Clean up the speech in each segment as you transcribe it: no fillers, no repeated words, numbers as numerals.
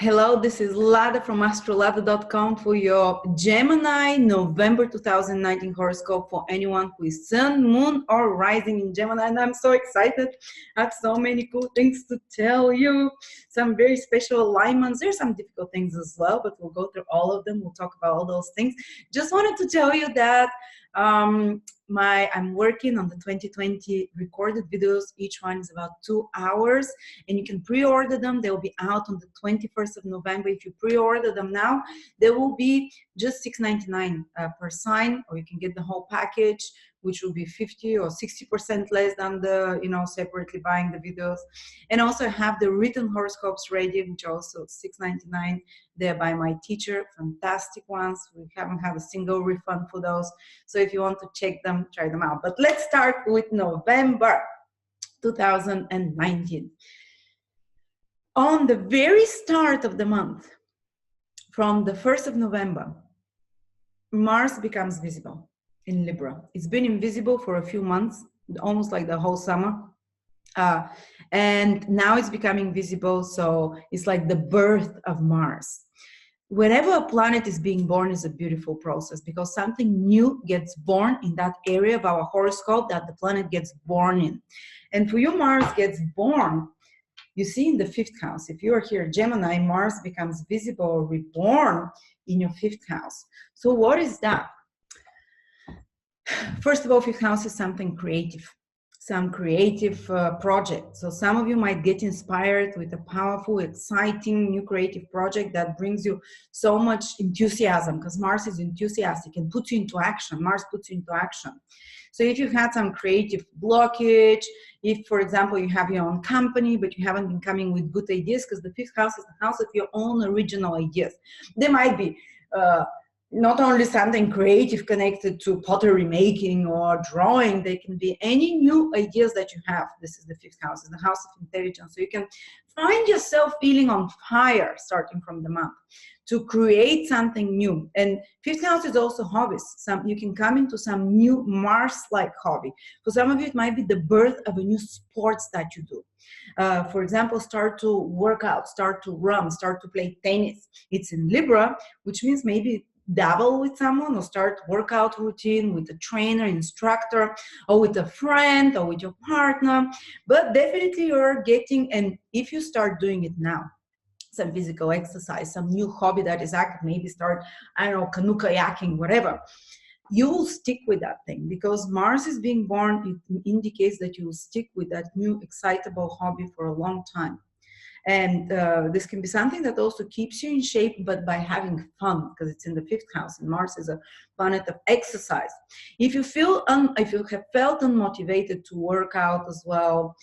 Hello, this is Lada from astrolada.com for your Gemini November 2019 horoscope for anyone who is Sun, Moon, or Rising in Gemini. And I'm so excited. I have so many cool things to tell you. Some very special alignments. There's some difficult things as well, but we'll go through all of them. We'll talk about all those things. Just wanted to tell you that I'm working on the 2020 recorded videos. Each one is about 2 hours, and you can pre-order them. They will be out on the 21st of November. If you pre-order them now, they will be just $6.99 per sign, or you can get the whole package, which will be 50 or 60% less than the, separately buying the videos. And also have the written horoscopes ready, which are also $6.99. They're by my teacher, fantastic ones. We haven't had a single refund for those. So if you want to check them, try them out. But let's start with November 2019. On the very start of the month, from the 1st of November, Mars becomes visible in Libra. It's been invisible for a few months, almost like the whole summer. And now it's becoming visible, so it's like the birth of Mars. Whenever a planet is being born is a beautiful process, because something new gets born in that area of our horoscope that the planet gets born in. And for you, Mars gets born, you see, in the 5th house. If you are here, Gemini, Mars becomes visible or reborn in your 5th house. So what is that? First of all, 5th house is something creative, some creative project. So some of you might get inspired with a powerful, exciting, new creative project that brings you so much enthusiasm, because Mars is enthusiastic and puts you into action. Mars puts you into action. So if you've had some creative blockage, if, for example, you have your own company, but you haven't been coming with good ideas, because the 5th house is the house of your own original ideas. There might be not only something creative connected to pottery making or drawing, they can be any new ideas that you have. This is the 5th house, it's the house of intelligence. So you can find yourself feeling on fire starting from the month to create something new. And 5th house is also hobbies. You can come into some new Mars-like hobby. For some of you, it might be the birth of a new sports that you do. For example, start to work out, start to run, start to play tennis. It's in Libra, which means maybe dabble with someone or start workout routine with a trainer, instructor, or with a friend or with your partner. But definitely you're getting, and if you start doing it now, some physical exercise, some new hobby that is active, maybe start, I don't know, canoe kayaking, whatever, you will stick with that thing, because Mars is being born. It indicates that you will stick with that new excitable hobby for a long time. And this can be something that also keeps you in shape, but by having fun, because it's in the 5th house, and Mars is a planet of exercise. If you feel, if you have felt unmotivated to work out as well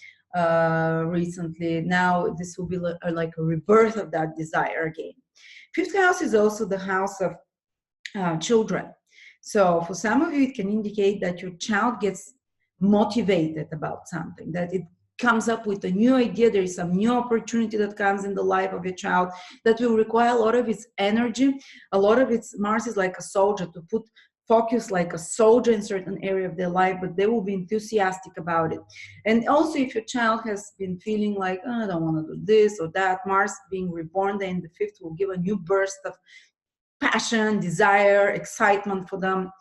recently, now this will be like a rebirth of that desire again. 5th house is also the house of children. So for some of you, it can indicate that your child gets motivated about something, that it comes up with a new idea. There is some new opportunity that comes in the life of your child that will require a lot of its energy. A lot of its, Mars is like a soldier, to put focus like a soldier in certain area of their life, but they will be enthusiastic about it. And also, if your child has been feeling like, oh, I don't want to do this or that, Mars being reborn there in the 5th will give a new burst of passion, desire, excitement for them.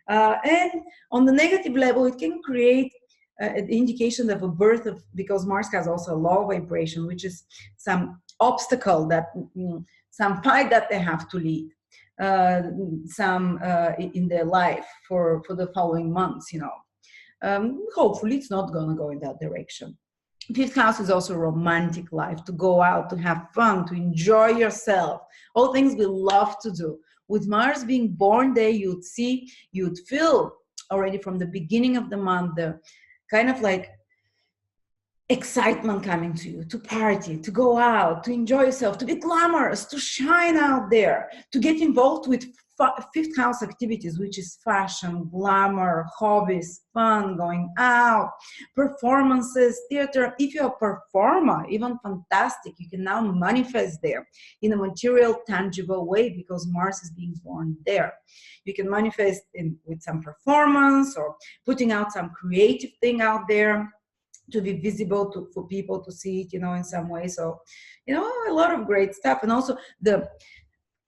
And on the negative level, it can create an indication of a birth of, because Mars has also a low vibration, which is some obstacle that, some fight that they have to lead, in their life for the following months, hopefully it's not going to go in that direction. 5th house is also romantic life, to go out, to have fun, to enjoy yourself, all things we love to do. With Mars being born there, you'd feel already from the beginning of the month, the kind of like excitement coming to you, to party, to go out, to enjoy yourself, to be glamorous, to shine out there, to get involved with 5th house activities, which is fashion, glamour, hobbies, fun, going out, performances, theater. If you're a performer, even fantastic, you can now manifest there in a material, tangible way, because Mars is being born there. You can manifest with some performance or putting out some creative thing out there. to be visible for people to see it, in some way. So, a lot of great stuff. And also the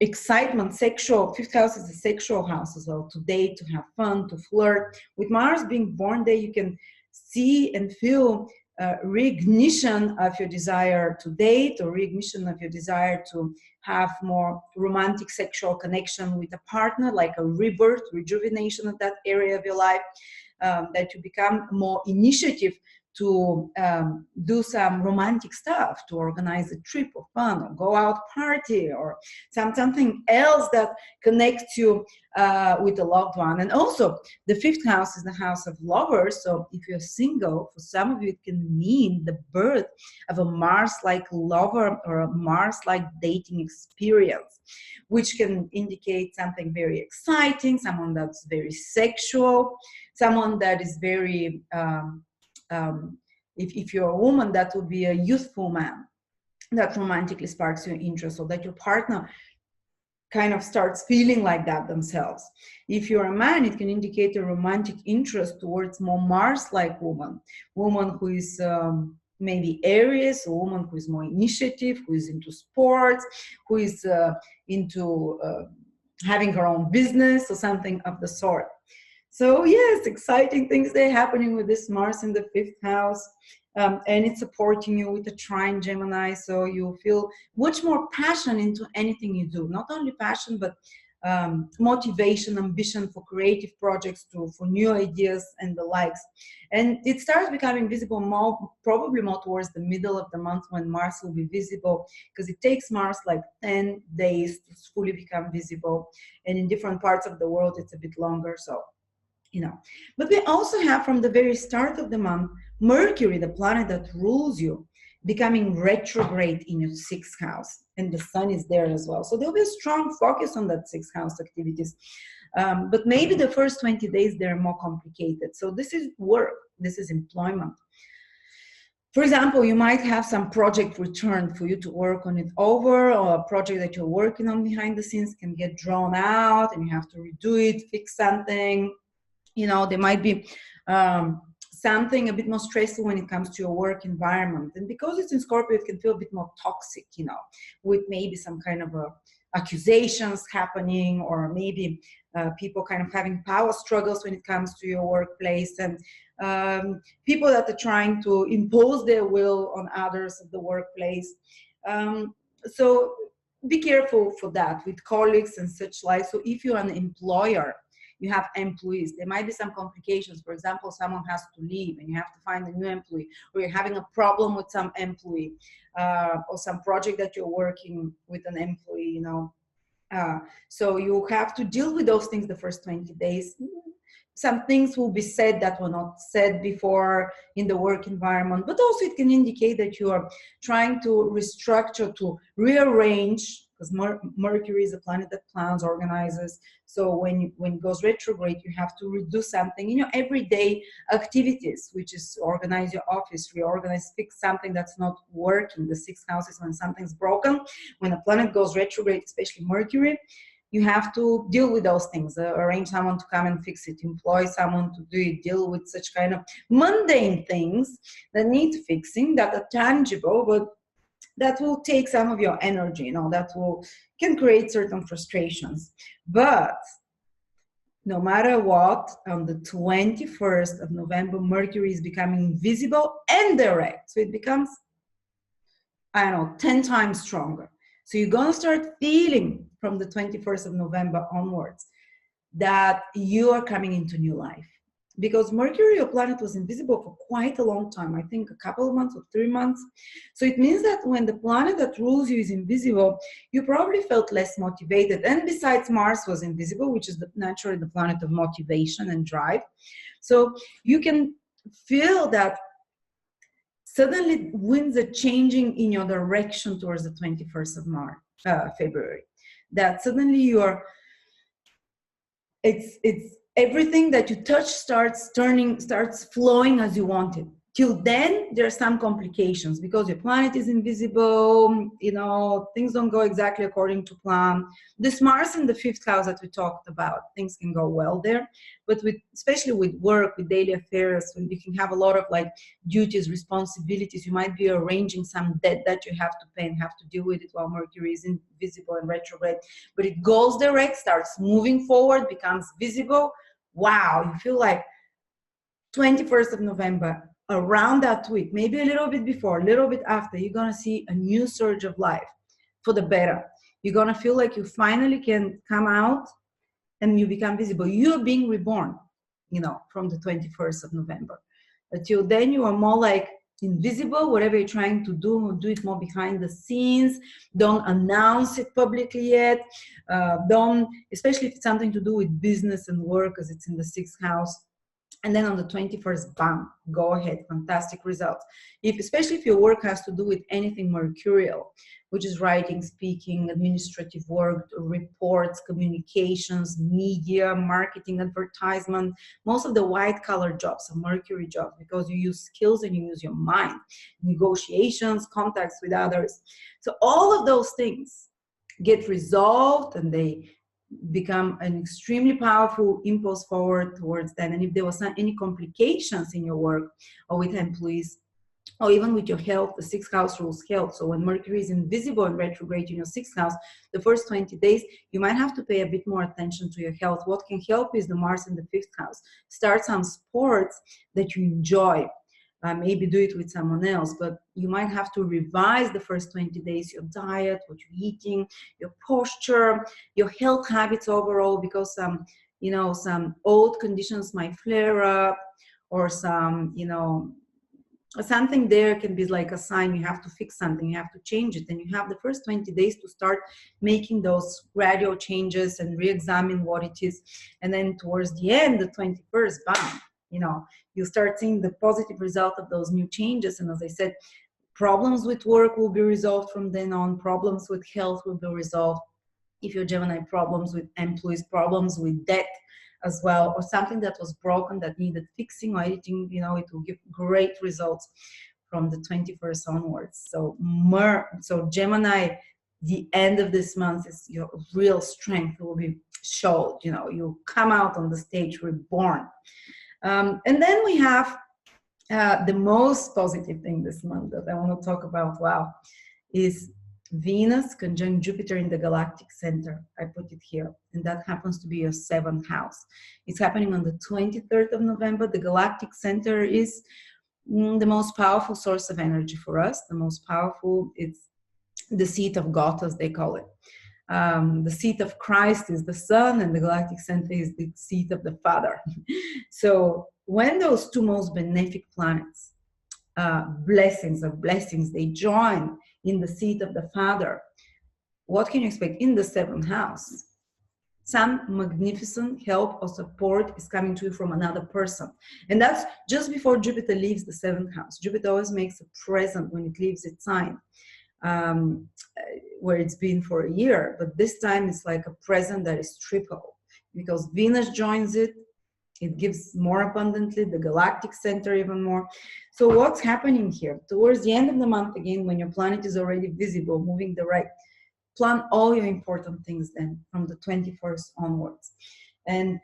excitement, sexual, fifth house is the sexual house as well, to date, to have fun, to flirt. With Mars being born there, you can see and feel reignition of your desire to date, or reignition of your desire to have more romantic sexual connection with a partner, like a rebirth, rejuvenation of that area of your life, that you become more initiative to do some romantic stuff, to organize a trip or fun, or go out party, or something else that connects you with a loved one. And also, the fifth house is the house of lovers. So if you're single, for some of you, it can mean the birth of a Mars-like lover or a Mars-like dating experience, which can indicate something very exciting, someone that's very sexual, someone that is very if you're a woman, that would be a youthful man that romantically sparks your interest, or that your partner kind of starts feeling like that themselves. If you're a man, it can indicate a romantic interest towards more Mars-like woman who is maybe Aries, a woman who is more initiative, who is into sports, who is into having her own business or something of the sort. So yes, exciting things that are happening with this Mars in the fifth house, and it's supporting you with a trine Gemini. So you feel much more passion into anything you do. Not only passion, but motivation, ambition for creative projects, for new ideas and the likes. And it starts becoming visible probably more towards the middle of the month, when Mars will be visible, because it takes Mars like 10 days to fully become visible. And in different parts of the world, it's a bit longer. So, but we also have, from the very start of the month, Mercury, the planet that rules you, becoming retrograde in your sixth house, and the sun is there as well. So there'll be a strong focus on that sixth house activities. But maybe the first 20 days, they're more complicated. So this is work, this is employment. For example, you might have some project returned for you to work on it over, or a project that you're working on behind the scenes can get drawn out and you have to redo it, fix something. There might be something a bit more stressful when it comes to your work environment. And because it's in Scorpio, it can feel a bit more toxic, with maybe some kind of accusations happening, or maybe people kind of having power struggles when it comes to your workplace, and people that are trying to impose their will on others at the workplace. So be careful for that with colleagues and such like. So if you're an employer, you have employees, there might be some complications. For example, someone has to leave and you have to find a new employee, or you're having a problem with some employee, or some project that you're working with an employee, so you have to deal with those things the first 20 days. Some things will be said that were not said before in the work environment, but also it can indicate that you are trying to restructure, to rearrange, because Mercury is a planet that plans, organizes. So when it goes retrograde, you have to redo something in your everyday activities, which is organize your office, reorganize, fix something that's not working. The sixth house is when something's broken. When a planet goes retrograde, especially Mercury, you have to deal with those things, arrange someone to come and fix it, employ someone to do it, deal with such kind of mundane things that need fixing, that are tangible, but that will take some of your energy, that can create certain frustrations. But no matter what, on the 21st of November, Mercury is becoming visible and direct. So it becomes, 10 times stronger. So you're going to start feeling from the 21st of November onwards that you are coming into new life. Because Mercury, your planet, was invisible for quite a long time, I think a couple of months or 3 months. So it means that when the planet that rules you is invisible, you probably felt less motivated. And besides, Mars was invisible, which is naturally the planet of motivation and drive. So you can feel that suddenly winds are changing in your direction towards the 21st of February. That suddenly it's everything that you touch starts flowing as you want it. Till then, there are some complications because your planet is invisible, you know, things don't go exactly according to plan. This Mars in the 5th house that we talked about, things can go well there. But with, especially with work, with daily affairs, when you can have a lot of like duties, responsibilities, you might be arranging some debt that you have to pay and have to deal with it while Mercury is invisible and retrograde. But it goes direct, starts moving forward, becomes visible. Wow, you feel like 21st of November, around that week, maybe a little bit before, a little bit after, you're going to see a new surge of life for the better. You're going to feel like you finally can come out and you become visible. You're being reborn, you know, from the 21st of November. Until then, you are more like invisible. Whatever you're trying to do it more behind the scenes. Don't announce it publicly yet. Don't, especially if it's something to do with business and work, because it's in the 6th house. And then on the 21st, bam, go ahead, fantastic results. Especially if your work has to do with anything mercurial, which is writing, speaking, administrative work, reports, communications, media, marketing, advertisement. Most of the white-collar jobs are Mercury jobs because you use skills and you use your mind. Negotiations, contacts with others. So all of those things get resolved and they become an extremely powerful impulse forward towards that. And if there was any complications in your work or with employees, or even with your health, the 6th house rules health. So when Mercury is invisible and retrograde in your 6th house, the first 20 days, you might have to pay a bit more attention to your health. What can help is the Mars in the 5th house. Start some sports that you enjoy. Maybe do it with someone else, but you might have to revise the first 20 days, your diet, what you're eating, your posture, your health habits overall, because some old conditions might flare up, or something there can be like a sign you have to fix something, you have to change it. And you have the first 20 days to start making those gradual changes and re-examine what it is. And then towards the end, the 21st, bam, you start seeing the positive result of those new changes. And as I said, problems with work will be resolved from then on. Problems with health will be resolved. If you're Gemini, problems with employees, problems with debt as well, or something that was broken that needed fixing or editing, it will give great results from the 21st onwards. So Gemini, the end of this month is your real strength will be showed. You come out on the stage reborn. And then we have the most positive thing this month that I want to talk about, is Venus conjunct Jupiter in the galactic center. I put it here, and that happens to be your 7th house. It's happening on the 23rd of November. The galactic center is the most powerful source of energy for us. The most powerful, it's the seat of God, as they call it. The seat of Christ is the Son, and the galactic center is the seat of the Father. So when those two most benefic planets, blessings of blessings, they join in the seat of the Father, what can you expect in the 7th house? Some magnificent help or support is coming to you from another person. And that's just before Jupiter leaves the 7th house. Jupiter always makes a present when it leaves its sign, where it's been for a year. But this time it's like a present that is triple, because Venus joins it. It gives more abundantly, the galactic center even more. So what's happening here? Towards the end of the month, again, when your planet is already visible, moving direct, plan all your important things then from the 21st onwards. And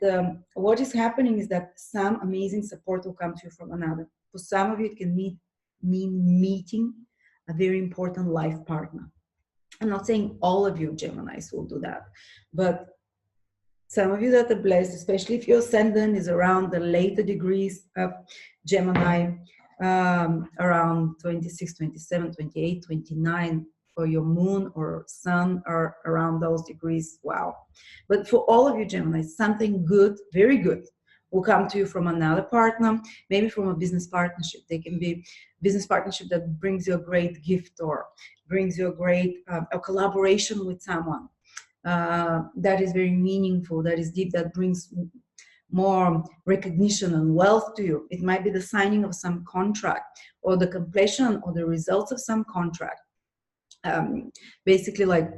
what is happening is that some amazing support will come to you from another. For some of you, it can mean meeting a very important life partner. I'm not saying all of you Geminis will do that, but some of you that are blessed, especially if your ascendant is around the later degrees of Gemini, around 26, 27, 28, 29, or your moon or sun are around those degrees, wow. But for all of you Geminis, something good, very good, will come to you from another partner, maybe from a business partnership. They can be business partnership that brings you a great gift, or brings you a great a collaboration with someone. That is very meaningful, that is deep, that brings more recognition and wealth to you. It might be the signing of some contract, or the completion or the results of some contract. Basically, like,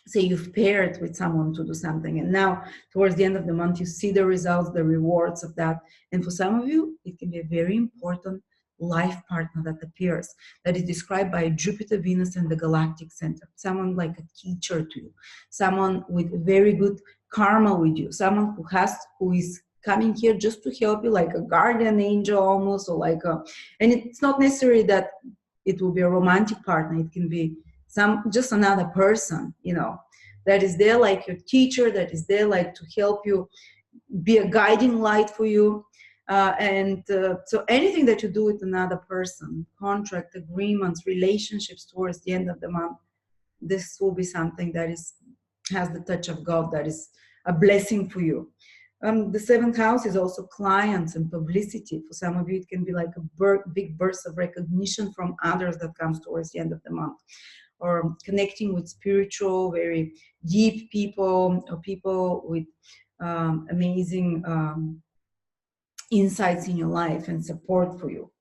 say you've paired with someone to do something, and now towards the end of the month you see the results, the rewards of that. And for some of you, it can be a very important life partner that appears, that is described by Jupiter, Venus, and the galactic center. Someone like a teacher to you, someone with very good karma with you, someone who is coming here just to help you, like a guardian angel almost, or like a, and it's not necessary that it will be a romantic partner. It can be just another person, you know, that is there like your teacher, that is there like to help you, be a guiding light for you. So anything that you do with another person, contract, agreements, relationships towards the end of the month, this will be something that has the touch of God, that is a blessing for you. The seventh house is also clients and publicity. For some of you, it can be like a big burst of recognition from others that comes towards the end of the month, or connecting with spiritual, very deep people, or people with amazing insights in your life and support for you.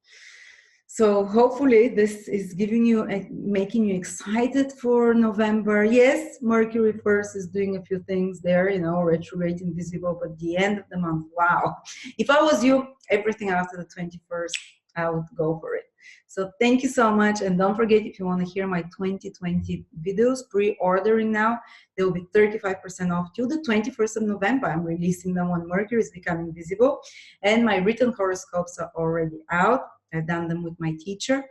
So hopefully this is giving you, making you excited for November. Yes, Mercury first is doing a few things there, you know, retrograde invisible, but the end of the month, wow. If I was you, everything after the 21st, I would go for it. So thank you so much. And don't forget, if you want to hear my 2020 videos, pre-ordering now, they will be 35% off till the 21st of November. I'm releasing them when Mercury is becoming visible. And my written horoscopes are already out. I've done them with my teacher.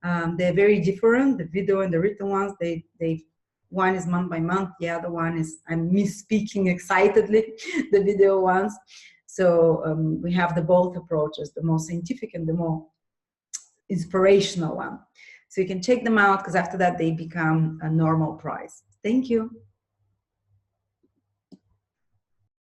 They're very different. The video and the written ones, one is month by month. The other one is, I'm misspeaking excitedly, the video ones. So we have the both approaches, the more scientific and the more inspirational one. So you can check them out, because after that they become a normal price. Thank you.